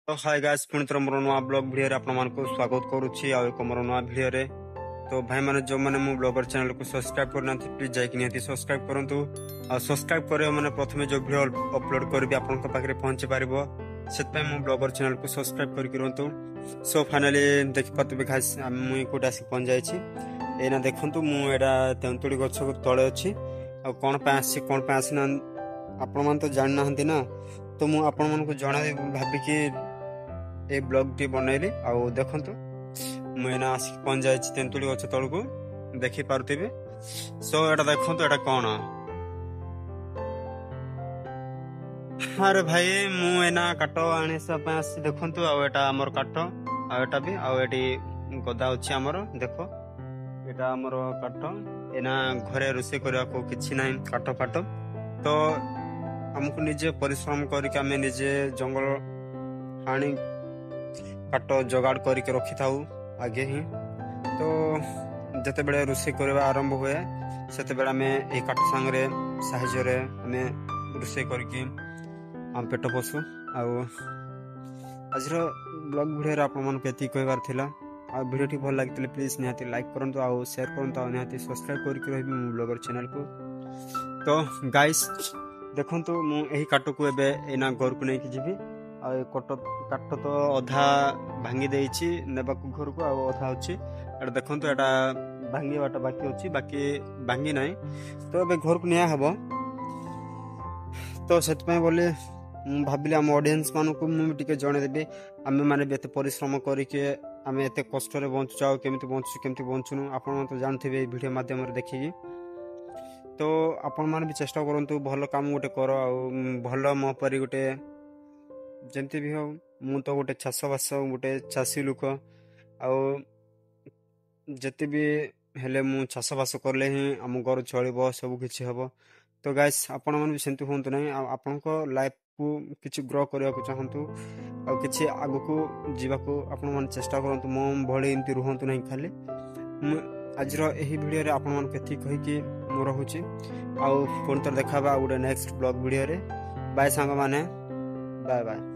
तो hi guys पुणी थर मोर नुआ ब्लॉग भिडियो रे आपण मानको स्वागत करूची आ एक मोर नुआ भिडियो रे। तो भाई माने जो माने मो ब्लॉगर चैनल को सब्सक्राइब करना प्लीज जाई निहाती सब्सक्राइब करंतु आ सब्सक्राइब करे माने प्रथमे जो वीडियो अपलोड करबी आपन को पाखरे पहुंची पारिबो सेत पे मो ब्लॉगर चैनल को सब्सक्राइब करि करंतु। सो फाइनली देख पातबे गाइस मु कोटा से पहुंच जाई छी। एना देखंतु मु एडा तेंतुड़ी गछ को तळे अछि आ कोन पे आसी कोन पे आसी ना आपण मान तो जान नाहंती ना। तो मु आपण मन को जणा भाबी कि ए ब्लॉग टी बनैली आउ देखंतु मु एना आसी पहुंच जाई छी तेंतुड़ी गछ तळ को देखि पारतिबे। सो एटा देखंतु एटा कोन अरे भाई मु एना काटो आने सब आसी देखंतु आ एटा हमर काटो आ एटा भी आ एटी गदा अछि हमर देखो एटा हमर काटो एना घरे रोसे करया को किछि नै काटो फाटो। तो हमको निजे परिश्रम करके आम निजे जंगल हाणी काट जोगाड़ करके रखी था आगे ही। तो जिते बड़े रोषे करवा आरंभ हुए से आम ये काट सांगे साहय आम रोषे करके आम पेट पोषु। आज ब्लॉग भिडियो आपको कहबार थिला। आ वीडियो टी भल लगी प्लीज निहाती लाइक करंतु आ शेयर करंतु आ निहाती सब्सक्राइब करके रहबी मो ब्लॉगर चैनल को। तो गाइस देखंतु मु एही काट को एबे एना घर को नै कि जीबी आ काट तो अधा भांगी देइछि नेबा को घर को आ अधा अछि एटा देखंतु एटा भांगी बाटा बाकी अछि बाकी भांगी नै। तो एबे घर को निया हबो तो सेत पय बोले भाबिले हम ऑडियंस मान को मु टिके जणे देबे आमे माने बेते परिश्रम करिके आमे एते कष्ट रे बंचु जाओ केमिति बंचुनु आपण मन तो जानथिबे वीडियो माध्यम रे देखिकी। तो आपण मान भी चेष्टा करंतु भल काम गोटे कर भल मो परी गोटे जमती भी हो। मु तो गोटे चाषबास गोटे चाषी लोक आते भी हेले मु चाषबास करले ही आम घर चलो सब किसी हम। तो गाइस आपण मन भी सेमती हूँ ना आपण लाइफ को किसी ग्रो करने को चाहतु आ कि आग को जीवाको आपण मन चेष्टा करंतु मो भले एमती रुहतु ना खाली। आज यही वीडियो रे आपण मन केथि कहि कि मु रहुची आउ पुणी थर देखा गोटे नेक्स्ट ब्लॉग वीडियो रे। बाय सांग माने बाय बाय।